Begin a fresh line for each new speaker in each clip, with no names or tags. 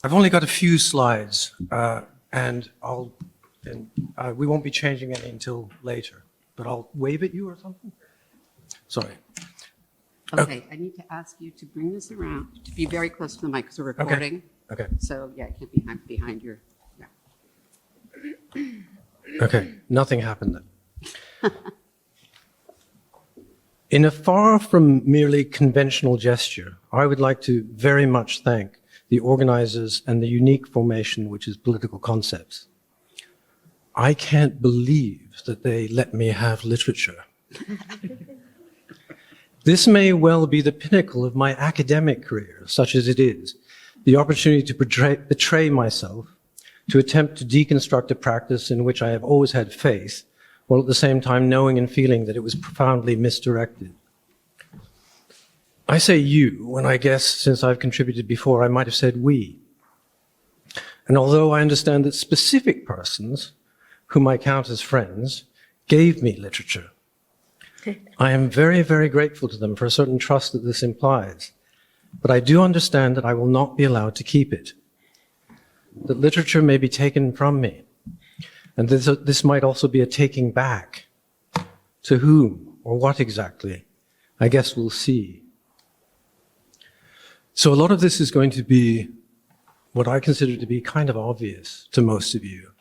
I've only got a few slides, and we won't be changing any until later, but I'll wave at you or something. Sorry.
Okay, I need to ask you to bring this around, to be very close to the mic because we're recording.
Okay.
So, yeah, it can't be behind your, yeah.
Okay, nothing happened then. In a far from merely conventional gesture, I would like to very much thank the organizers and the unique formation which is political concepts. I can't believe that they let me have literature. This may well be the pinnacle of my academic career, such as it is, the opportunity to betray myself, to attempt to deconstruct a practice in which I have always had faith, while at the same time knowing and feeling that it was profoundly misdirected. I say you, when I guess, since I've contributed before, I might have said we. And although I understand that specific persons, whom I count as friends, gave me literature, I am very, very grateful to them for a certain trust that this implies. But I do understand that I will not be allowed to keep it, that literature may be taken from me. And this might also be a taking back. To whom or what exactly? I guess we'll see. So a lot of this is going to be what I consider to be kind of obvious to most of you.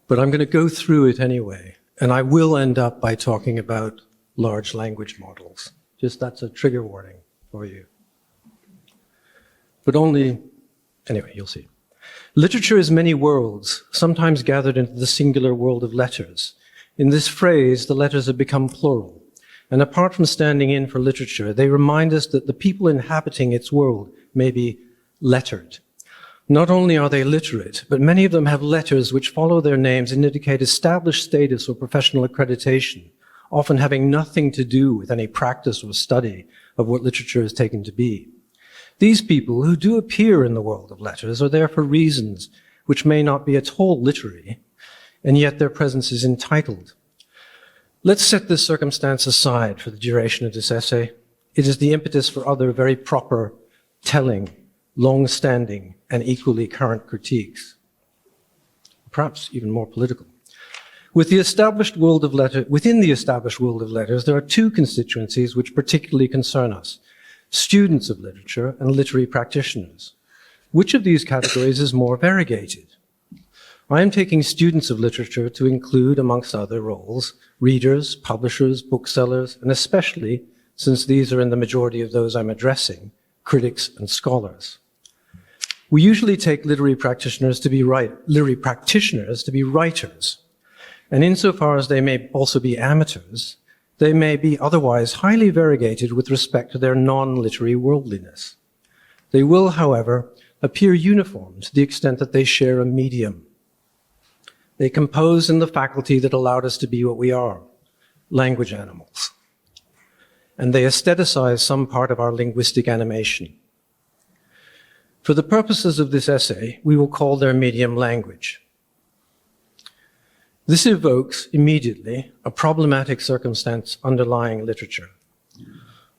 But I'm going to go through it anyway. And I will end up by talking about large language models. Just that's a trigger warning for you. But only, anyway, you'll see. Literature is many worlds, sometimes gathered into the singular world of letters. In this phrase, the letters have become plural. And apart from standing in for literature, they remind us that the people inhabiting its world may be lettered. Not only are they literate, but many of them have letters which follow their names and indicate established status or professional accreditation, often having nothing to do with any practice or study of what literature is taken to be. These people who do appear in the world of letters are there for reasons which may not be at all literary, and yet their presence is entitled. Let's set this circumstance aside for the duration of this essay. It is the impetus for other very proper, telling, long-standing, and equally current critiques, perhaps even more political. Within the established world of letters, there are two constituencies which particularly concern us: students of literature and literary practitioners. Which of these categories is more variegated? I am taking students of literature to include, amongst other roles, readers, publishers, booksellers, and especially, since these are in the majority of those I'm addressing, critics and scholars. We usually take literary practitioners to be writers, and insofar as they may also be amateurs, they may be otherwise highly variegated with respect to their non-literary worldliness. They will, however, appear uniform to the extent that they share a medium. They compose in the faculty that allowed us to be what we are, language animals. And they aestheticize some part of our linguistic animation. For the purposes of this essay, we will call their medium language. This evokes immediately a problematic circumstance underlying literature.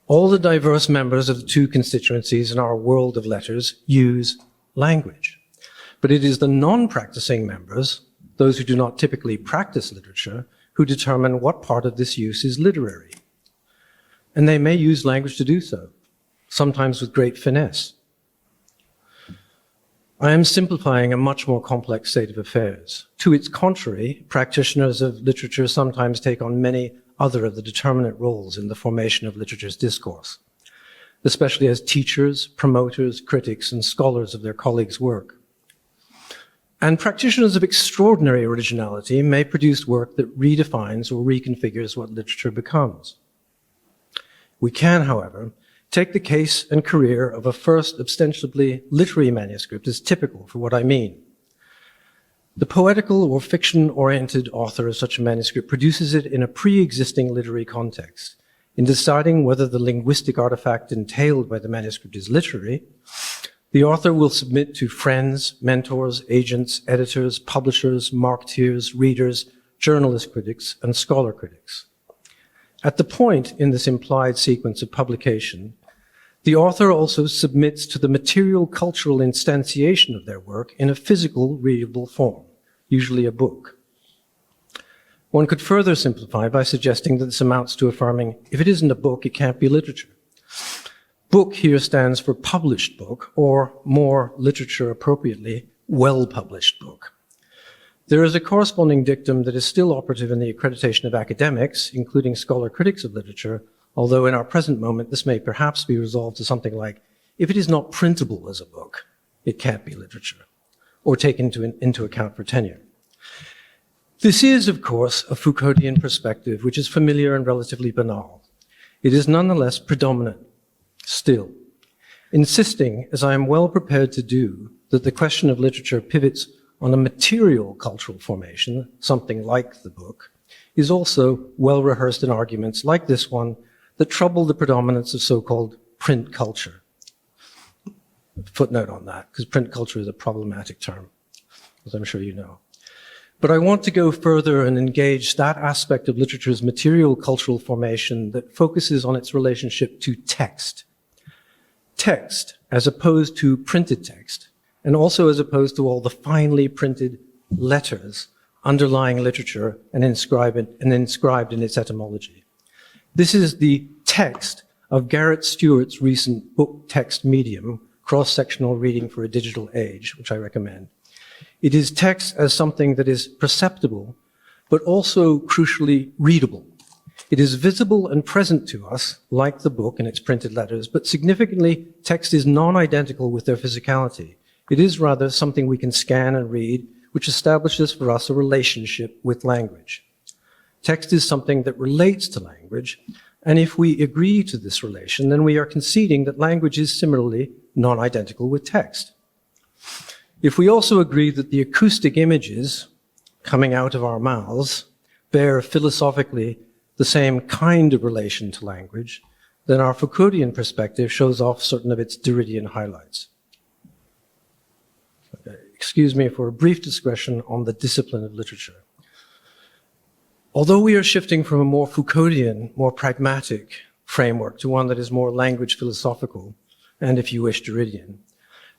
All the diverse members of the two constituencies in our world of letters use language. But it is the non-practicing members, those who do not typically practice literature, who determine what part of this use is literary. And they may use language to do so, sometimes with great finesse. I am simplifying a much more complex state of affairs. To its contrary, practitioners of literature sometimes take on many other of the determinant roles in the formation of literature's discourse, especially as teachers, promoters, critics, and scholars of their colleagues' work. And practitioners of extraordinary originality may produce work that redefines or reconfigures what literature becomes. We can, however, take the case and career of a first ostensibly literary manuscript as typical for what I mean. The poetical or fiction-oriented author of such a manuscript produces it in a pre-existing literary context. In deciding whether the linguistic artifact entailed by the manuscript is literary, the author will submit to friends, mentors, agents, editors, publishers, marketeers, readers, journalist critics, and scholar critics. At the point in this implied sequence of publication The author also submits to the material cultural instantiation of their work in a physical, readable form, usually a book. One could further simplify by suggesting that this amounts to affirming, if it isn't a book, it can't be literature. Book here stands for published book, or more literature appropriately, well-published book. There is a corresponding dictum that is still operative in the accreditation of academics, including scholar critics of literature, although in our present moment this may perhaps be resolved to something like, if it is not printable as a book, it can't be literature, or taken into account for tenure. This is, of course, a Foucauldian perspective, which is familiar and relatively banal. It is nonetheless predominant, still, insisting, as I am well prepared to do, that the question of literature pivots on a material cultural formation, something like the book, is also well rehearsed in arguments like this one that trouble the predominance of so-called print culture. Footnote on that, because print culture is a problematic term, as I'm sure you know. But I want to go further and engage that aspect of literature's material cultural formation that focuses on its relationship to text. Text, as opposed to printed text, and also as opposed to all the finely printed letters underlying literature and inscribed in its etymology. This is the text of Garrett Stewart's recent book text medium, Cross-Sectional Reading for a Digital Age, which I recommend. It is text as something that is perceptible, but also crucially readable. It is visible and present to us, like the book and its printed letters, but significantly, text is non-identical with their physicality. It is rather something we can scan and read, which establishes for us a relationship with language. Text is something that relates to language, and if we agree to this relation, then we are conceding that language is similarly non-identical with text. If we also agree that the acoustic images coming out of our mouths bear philosophically the same kind of relation to language, then our Foucauldian perspective shows off certain of its Derridian highlights. Excuse me for a brief digression on the discipline of literature. Although we are shifting from a more Foucauldian, more pragmatic framework to one that is more language philosophical, and if you wish, Derridian,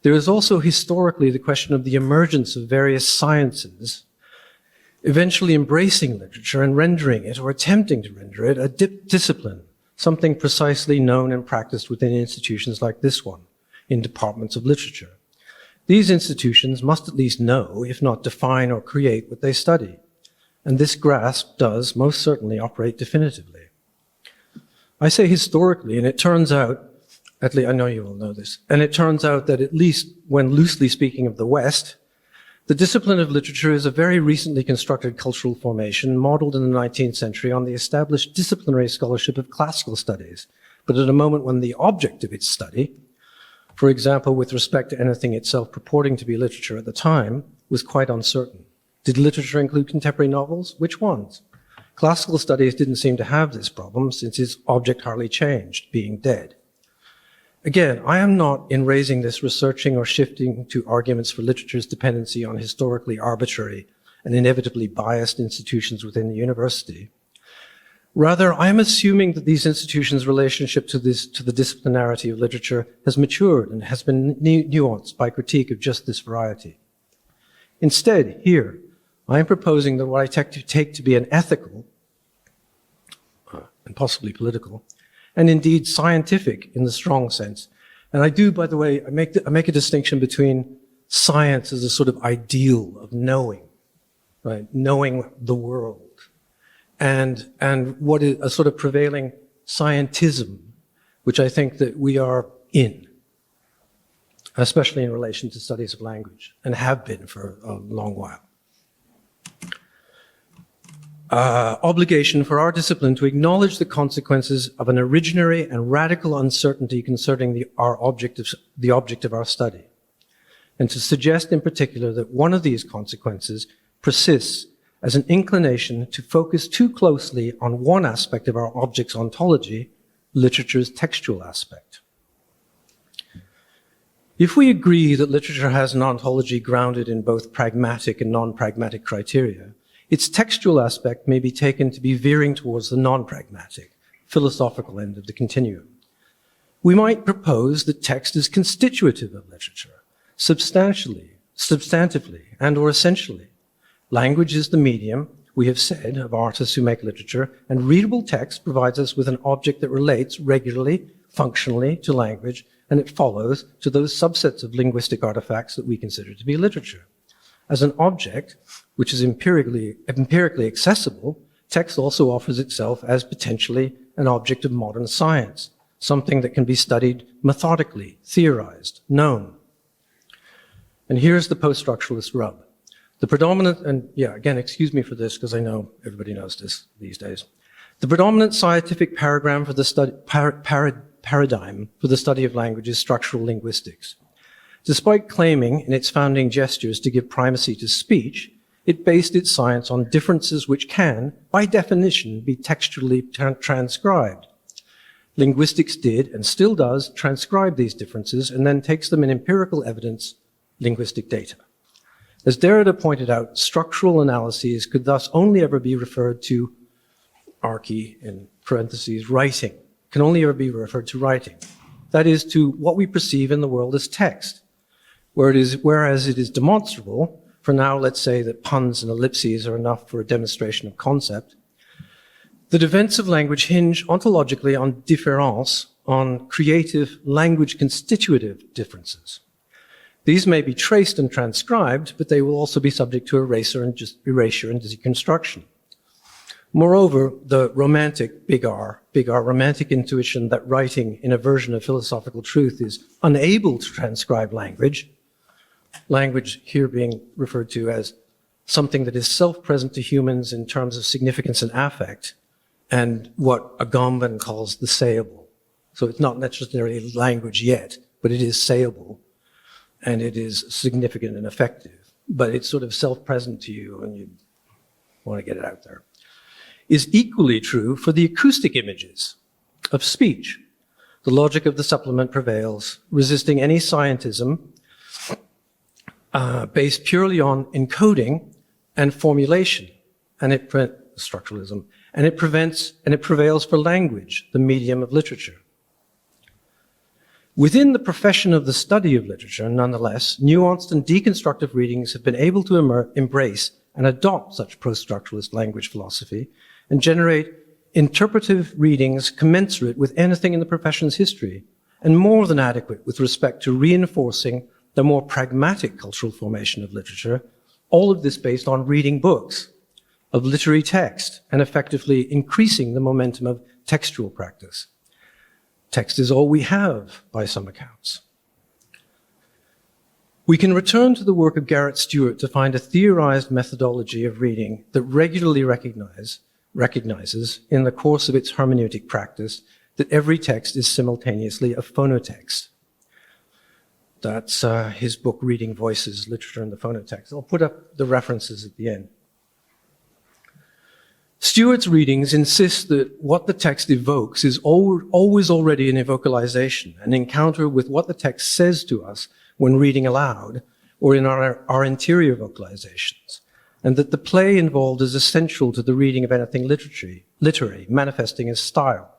there is also historically the question of the emergence of various sciences, eventually embracing literature and rendering it, or attempting to render it, a discipline, something precisely known and practiced within institutions like this one, in departments of literature. These institutions must at least know, if not define or create, what they study. And this grasp does most certainly operate definitively. I say historically, and it turns out, at least I know you all know this, and it turns out that at least when loosely speaking of the West, the discipline of literature is a very recently constructed cultural formation modeled in the 19th century on the established disciplinary scholarship of classical studies, but at a moment when the object of its study, for example, with respect to anything itself purporting to be literature at the time, was quite uncertain. Did literature include contemporary novels? Which ones? Classical studies didn't seem to have this problem since its object hardly changed, being dead. Again, I am not, in raising this, researching or shifting to arguments for literature's dependency on historically arbitrary and inevitably biased institutions within the university. Rather, I am assuming that these institutions' relationship to the disciplinarity of literature has matured and has been nuanced by critique of just this variety. Instead, here, I am proposing that what I take to be an ethical, and possibly political, and indeed scientific in the strong sense. And I do, by the way, I make a distinction between science as a sort of ideal of knowing, right? Knowing the world. And what is a sort of prevailing scientism, which I think that we are in, especially in relation to studies of language, and have been for a long while. Obligation for our discipline to acknowledge the consequences of an originary and radical uncertainty concerning the object of our study, and to suggest in particular that one of these consequences persists as an inclination to focus too closely on one aspect of our object's ontology, literature's textual aspect. If we agree that literature has an ontology grounded in both pragmatic and non-pragmatic criteria, its textual aspect may be taken to be veering towards the non-pragmatic, philosophical end of the continuum. We might propose that text is constitutive of literature, substantively, and or essentially. Language is the medium, we have said, of artists who make literature, and readable text provides us with an object that relates regularly, functionally to language, and it follows to those subsets of linguistic artifacts that we consider to be literature. As an object, which is empirically accessible, text also offers itself as potentially an object of modern science, something that can be studied methodically, theorized, known. And here's the post-structuralist rub. The predominant, and yeah, again, excuse me for this because I know everybody knows this these days. The predominant scientific paradigm for the study of language is structural linguistics. Despite claiming in its founding gestures to give primacy to speech, it based its science on differences which can, by definition, be textually transcribed. Linguistics did, and still does, transcribe these differences and then takes them in empirical evidence, linguistic data. As Derrida pointed out, structural analyses could thus only ever be referred to archi, in parentheses, writing, can only ever be referred to writing. That is, to what we perceive in the world as text, whereas it is demonstrable, for now let's say that puns and ellipses are enough for a demonstration of concept, that events of language hinge ontologically on différance, on creative language constitutive differences. These may be traced and transcribed, but they will also be subject to erasure and deconstruction. Moreover, the romantic, big R, romantic intuition that writing in a version of philosophical truth is unable to transcribe language, language here being referred to as something that is self-present to humans in terms of significance and affect, and what Agamben calls the sayable. So it's not necessarily language yet, but it is sayable, and it is significant and effective, but it's sort of self-present to you and you want to get it out there, is equally true for the acoustic images of speech. The logic of the supplement prevails, resisting any scientism based purely on encoding and formulation, and structuralism, and it prevails for language, the medium of literature. Within the profession of the study of literature, nonetheless, nuanced and deconstructive readings have been able to embrace and adopt such post-structuralist language philosophy and generate interpretive readings commensurate with anything in the profession's history, and more than adequate with respect to reinforcing the more pragmatic cultural formation of literature, all of this based on reading books of literary text and effectively increasing the momentum of textual practice. Text is all we have, by some accounts. We can return to the work of Garrett Stewart to find a theorized methodology of reading that regularly recognizes, in the course of its hermeneutic practice, that every text is simultaneously a phonotext. That's his book, Reading Voices, Literature and the Phonotext. I'll put up the references at the end. Stewart's readings insist that what the text evokes is always already an evocalization, an encounter with what the text says to us when reading aloud or in our interior vocalizations, and that the play involved is essential to the reading of anything literary, manifesting as style.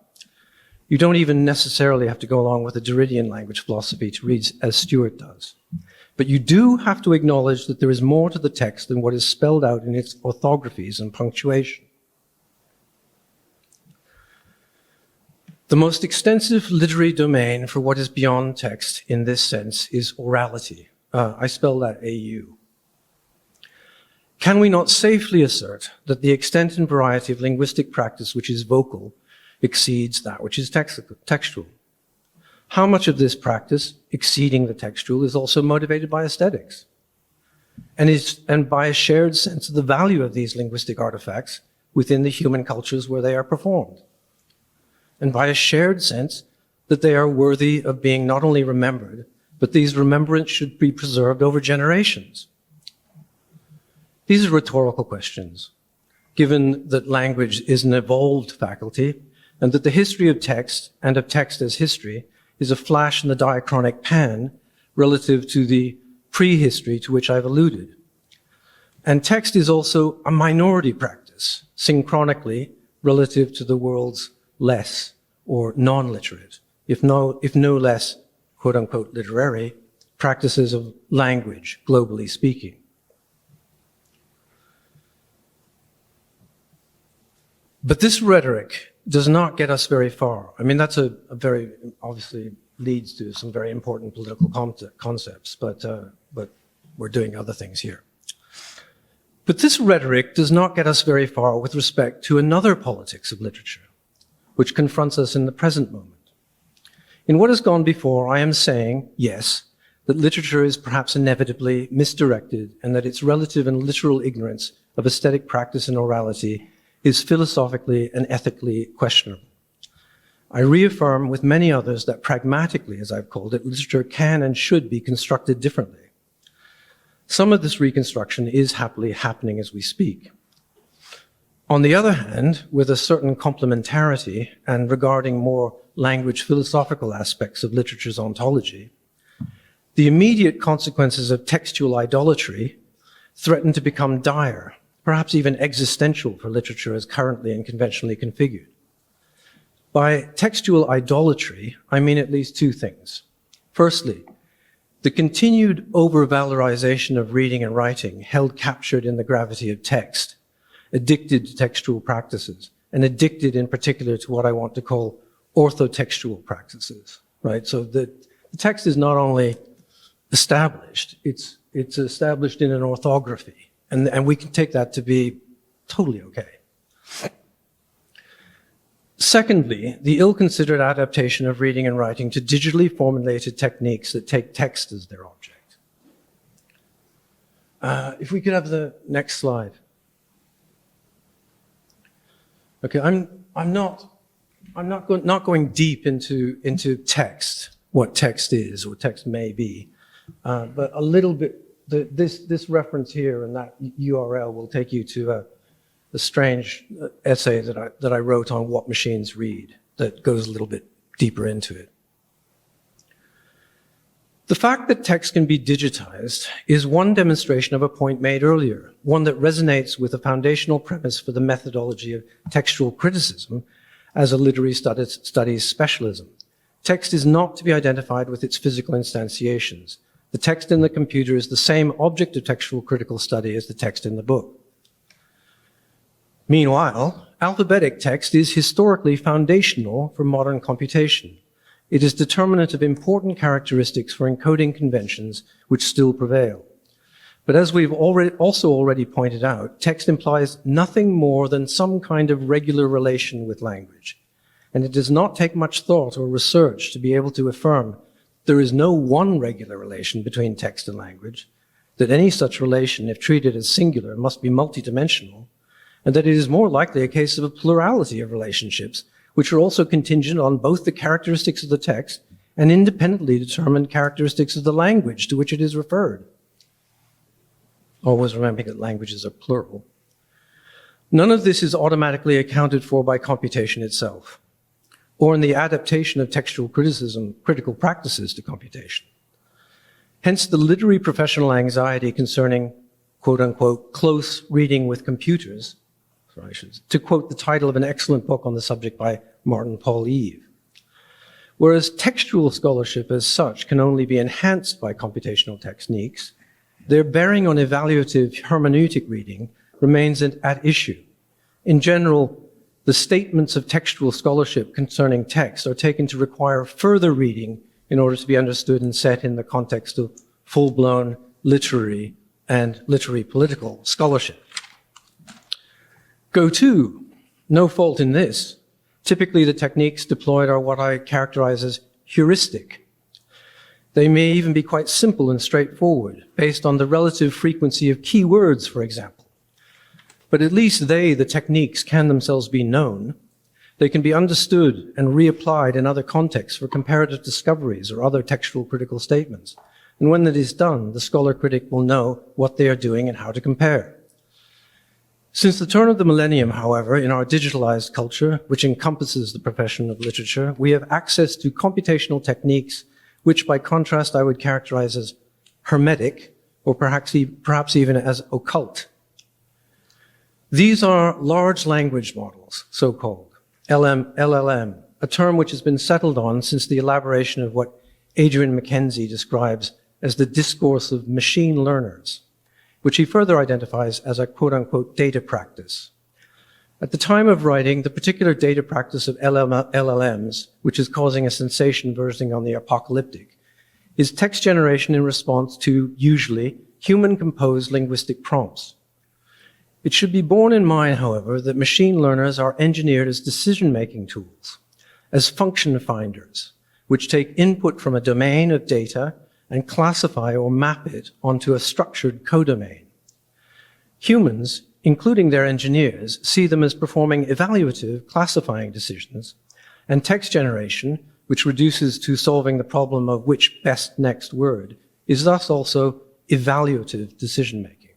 You don't even necessarily have to go along with the Derridian language philosophy to read as Stewart does. But you do have to acknowledge that there is more to the text than what is spelled out in its orthographies and punctuation. The most extensive literary domain for what is beyond text in this sense is orality. I spell that A-U. Can we not safely assert that the extent and variety of linguistic practice which is vocal exceeds that which is textual? How much of this practice, exceeding the textual, is also motivated by aesthetics and by a shared sense of the value of these linguistic artifacts within the human cultures where they are performed, and by a shared sense that they are worthy of being not only remembered, but these remembrance should be preserved over generations? These are rhetorical questions, given that language is an evolved faculty and that the history of text and of text as history is a flash in the diachronic pan relative to the prehistory to which I've alluded. And text is also a minority practice, synchronically relative to the world's less or non-literate if no less, quote unquote, literary practices of language, globally speaking. But this rhetoric does not get us very far. I mean, that's a very, obviously leads to some very important political concepts, but we're doing other things here. But this rhetoric does not get us very far with respect to another politics of literature, which confronts us in the present moment. In what has gone before, I am saying, yes, that literature is perhaps inevitably misdirected and that its relative and literal ignorance of aesthetic practice and orality is philosophically and ethically questionable. I reaffirm with many others that pragmatically, as I've called it, literature can and should be constructed differently. Some of this reconstruction is happily happening as we speak. On the other hand, with a certain complementarity and regarding more language philosophical aspects of literature's ontology, the immediate consequences of textual idolatry threaten to become dire, perhaps even existential for literature as currently and conventionally configured. By textual idolatry, I mean at least two things. Firstly, the continued over-valorization of reading and writing held captured in the gravity of text, addicted to textual practices, and addicted in particular to what I want to call orthotextual practices, right? So the text is not only established, it's established in an orthography, and we can take that to be totally okay. Secondly, the ill-considered adaptation of reading and writing to digitally formulated techniques that take text as their object. If we could have the next slide. Okay, I'm not going deep into text, what text is or text may be, but a little bit. This reference here and that URL will take you to a strange essay that I wrote on what machines read that goes a little bit deeper into it. The fact that text can be digitized is one demonstration of a point made earlier, one that resonates with the foundational premise for the methodology of textual criticism as a literary studies specialism. Text is not to be identified with its physical instantiations. The text in the computer is the same object of textual critical study as the text in the book. Meanwhile, alphabetic text is historically foundational for modern computation. It is determinant of important characteristics for encoding conventions which still prevail. But as we've already pointed out, text implies nothing more than some kind of regular relation with language. And it does not take much thought or research to be able to affirm there is no one regular relation between text and language, that any such relation, if treated as singular, must be multidimensional, and that it is more likely a case of a plurality of relationships, which are also contingent on both the characteristics of the text and independently determined characteristics of the language to which it is referred. Always remembering that languages are plural. None of this is automatically accounted for by computation itself, or in the adaptation of textual criticism, critical practices to computation. Hence the literary professional anxiety concerning, quote unquote, close reading with computers, to quote the title of an excellent book on the subject by Martin Paul Eve. Whereas textual scholarship as such can only be enhanced by computational techniques, their bearing on evaluative hermeneutic reading remains at issue. In general, the statements of textual scholarship concerning text are taken to require further reading in order to be understood and set in the context of full-blown literary and literary political scholarship. Go to, no fault in this. Typically, the techniques deployed are what I characterize as heuristic. They may even be quite simple and straightforward, based on the relative frequency of key words, for example. But at least the techniques, can themselves be known. They can be understood and reapplied in other contexts for comparative discoveries or other textual critical statements. And when that is done, the scholar critic will know what they are doing and how to compare. Since the turn of the millennium, however, in our digitalized culture, which encompasses the profession of literature, we have access to computational techniques, which by contrast I would characterize as hermetic, or perhaps even as occult. These are large language models, so-called, LLM, a term which has been settled on since the elaboration of what Adrian Mackenzie describes as the discourse of machine learners, which he further identifies as a quote-unquote data practice. At the time of writing, the particular data practice of LLMs, which is causing a sensation verging on the apocalyptic, is text generation in response to, usually, human-composed linguistic prompts. It should be borne in mind, however, that machine learners are engineered as decision-making tools, as function finders, which take input from a domain of data and classify or map it onto a structured codomain. Humans, including their engineers, see them as performing evaluative, classifying decisions, and text generation, which reduces to solving the problem of which best next word, is thus also evaluative decision-making.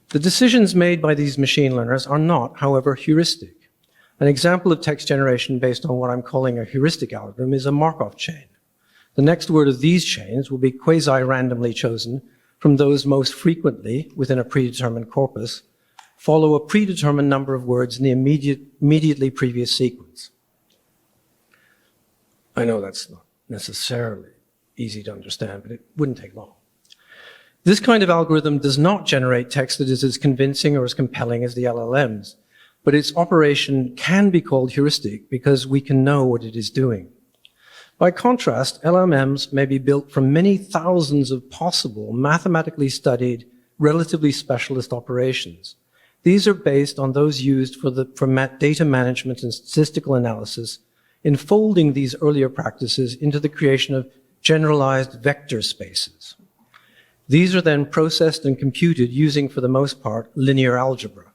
The decisions made by these machine learners are not, however, heuristic. An example of text generation based on what I'm calling a heuristic algorithm is a Markov chain. The next word of these chains will be quasi-randomly chosen from those most frequently, within a predetermined corpus, follow a predetermined number of words in the immediately previous sequence. I know that's not necessarily easy to understand, but it wouldn't take long. This kind of algorithm does not generate text that is as convincing or as compelling as the LLMs, but its operation can be called heuristic because we can know what it is doing. By contrast, LLMs may be built from many thousands of possible, mathematically studied, relatively specialist operations. These are based on those used for data management and statistical analysis, enfolding these earlier practices into the creation of generalized vector spaces. These are then processed and computed using, for the most part, linear algebra.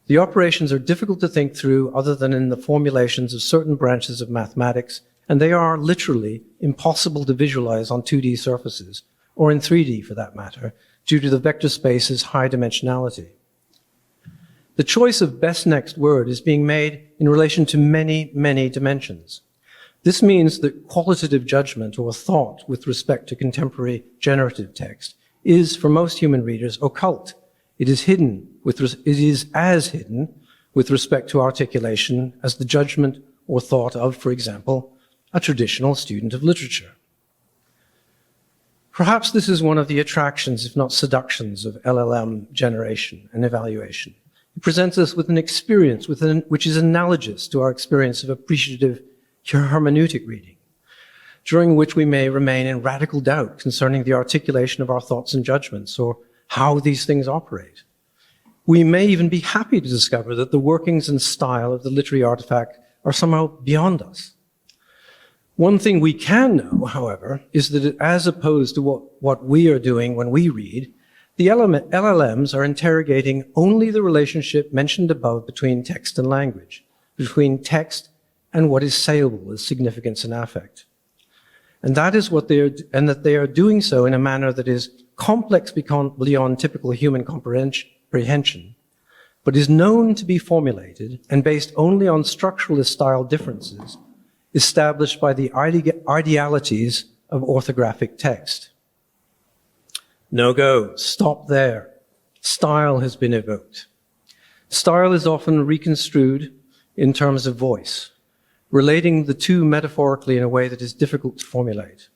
The operations are difficult to think through other than in the formulations of certain branches of mathematics, and they are literally impossible to visualize on 2D surfaces, or in 3D for that matter, due to the vector space's high dimensionality. The choice of best next word is being made in relation to many, many dimensions. This means that qualitative judgment or thought with respect to contemporary generative text is, for most human readers, occult. It is as hidden with respect to articulation as the judgment or thought of, for example, a traditional student of literature. Perhaps this is one of the attractions, if not seductions, of LLM generation and evaluation. It presents us with an experience which is analogous to our experience of appreciative hermeneutic reading, during which we may remain in radical doubt concerning the articulation of our thoughts and judgments or how these things operate. We may even be happy to discover that the workings and style of the literary artifact are somehow beyond us. One thing we can know, however, is that as opposed to what we are doing when we read, the LLMs are interrogating only the relationship mentioned above between text and language, between text and what is sayable as significance and affect. And that is what that they are doing so in a manner that is complex beyond typical human comprehension, but is known to be formulated and based only on structuralist style differences established by the idealities of orthographic text. No go, stop there. Style has been evoked. Style is often reconstrued in terms of voice, relating the two metaphorically in a way that is difficult to formulate.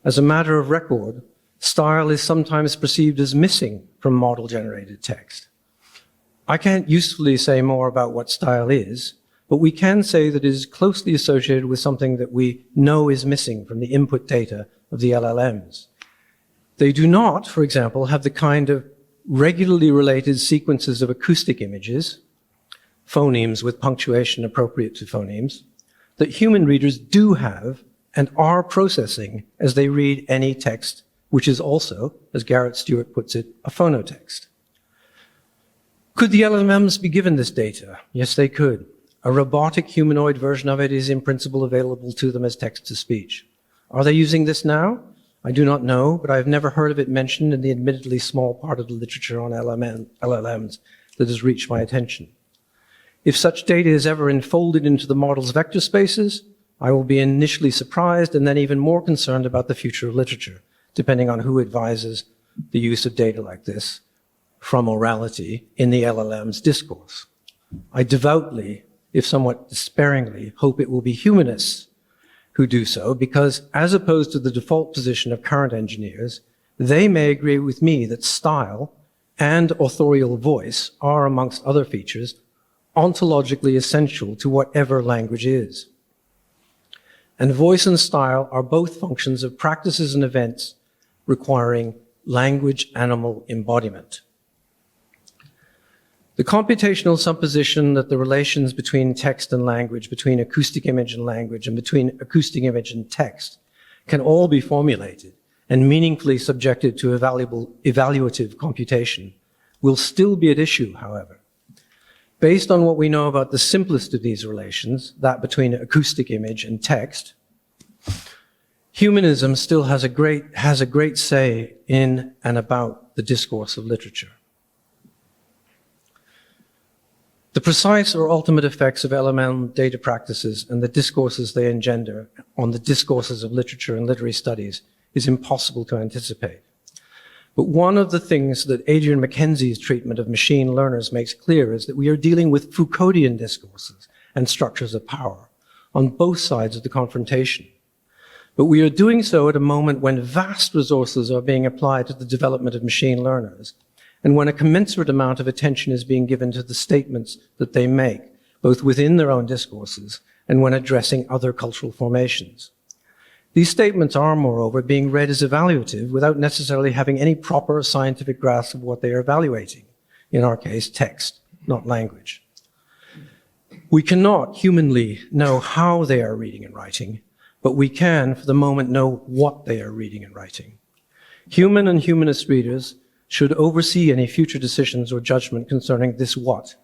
As a matter of record, style is sometimes perceived as missing from model-generated text. I can't usefully say more about what style is, but we can say that it is closely associated with something that we know is missing from the input data of the LLMs. They do not, for example, have the kind of regularly related sequences of acoustic images, phonemes with punctuation appropriate to phonemes, that human readers do have and are processing as they read any text, which is also, as Garrett Stewart puts it, a phonotext. Could the LLMs be given this data? Yes, they could. A robotic humanoid version of it is in principle available to them as text-to-speech. Are they using this now? I do not know, but I've never heard of it mentioned in the admittedly small part of the literature on LLMs that has reached my attention. If such data is ever enfolded into the model's vector spaces, I will be initially surprised and then even more concerned about the future of literature, depending on who advises the use of data like this from orality in the LLM's discourse. I devoutly if somewhat despairingly, hope it will be humanists who do so, because as opposed to the default position of current engineers, they may agree with me that style and authorial voice are, amongst other features, ontologically essential to whatever language is. And voice and style are both functions of practices and events requiring language-animal embodiment. The computational supposition that the relations between text and language, between acoustic image and language, and between acoustic image and text can all be formulated and meaningfully subjected to evaluative computation will still be at issue, however. Based on what we know about the simplest of these relations, that between acoustic image and text, humanism still has a great say in and about the discourse of literature. The precise or ultimate effects of LMM data practices and the discourses they engender on the discourses of literature and literary studies is impossible to anticipate. But one of the things that Adrian Mackenzie's treatment of machine learners makes clear is that we are dealing with Foucauldian discourses and structures of power on both sides of the confrontation. But we are doing so at a moment when vast resources are being applied to the development of machine learners, and when a commensurate amount of attention is being given to the statements that they make, both within their own discourses and when addressing other cultural formations. These statements are, moreover, being read as evaluative without necessarily having any proper scientific grasp of what they are evaluating. In our case, text, not language. We cannot humanly know how they are reading and writing, but we can, for the moment, know what they are reading and writing. Human and humanist readers should oversee any future decisions or judgment concerning this what,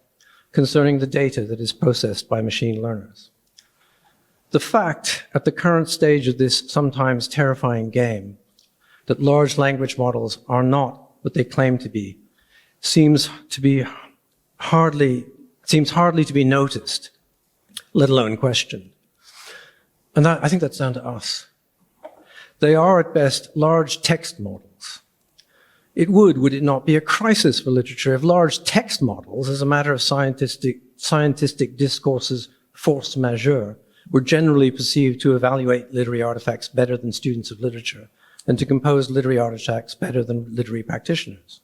concerning the data that is processed by machine learners. The fact, at the current stage of this sometimes terrifying game, that large language models are not what they claim to be, seems hardly to be noticed, let alone questioned. And I think that's down to us. They are, at best, large text models. It would it not be a crisis for literature if large text models, as a matter of scientific discourses force majeure, were generally perceived to evaluate literary artifacts better than students of literature and to compose literary artifacts better than literary practitioners.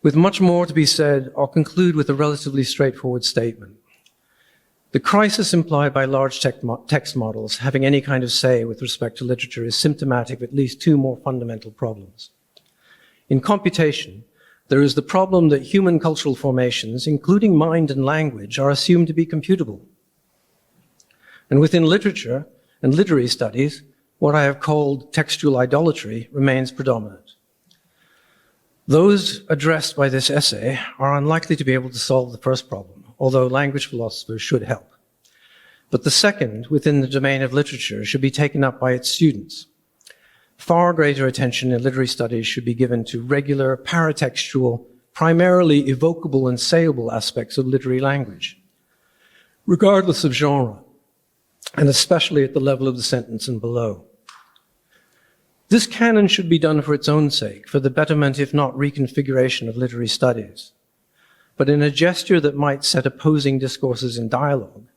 With much more to be said, I'll conclude with a relatively straightforward statement. The crisis implied by large text models having any kind of say with respect to literature is symptomatic of at least two more fundamental problems. In computation, there is the problem that human cultural formations, including mind and language, are assumed to be computable. And within literature and literary studies, what I have called textual idolatry remains predominant. Those addressed by this essay are unlikely to be able to solve the first problem, although language philosophers should help. But the second, within the domain of literature, should be taken up by its students. Far greater attention in literary studies should be given to regular, paratextual, primarily evocable and sayable aspects of literary language, regardless of genre, and especially at the level of the sentence and below. This can and should be done for its own sake, for the betterment, if not reconfiguration, of literary studies. But in a gesture that might set opposing discourses in dialogue,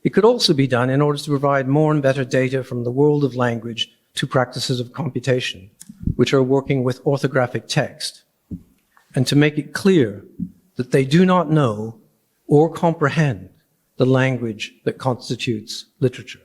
it could also be done in order to provide more and better data from the world of language to practices of computation, which are working with orthographic text, and to make it clear that they do not know or comprehend the language that constitutes literature.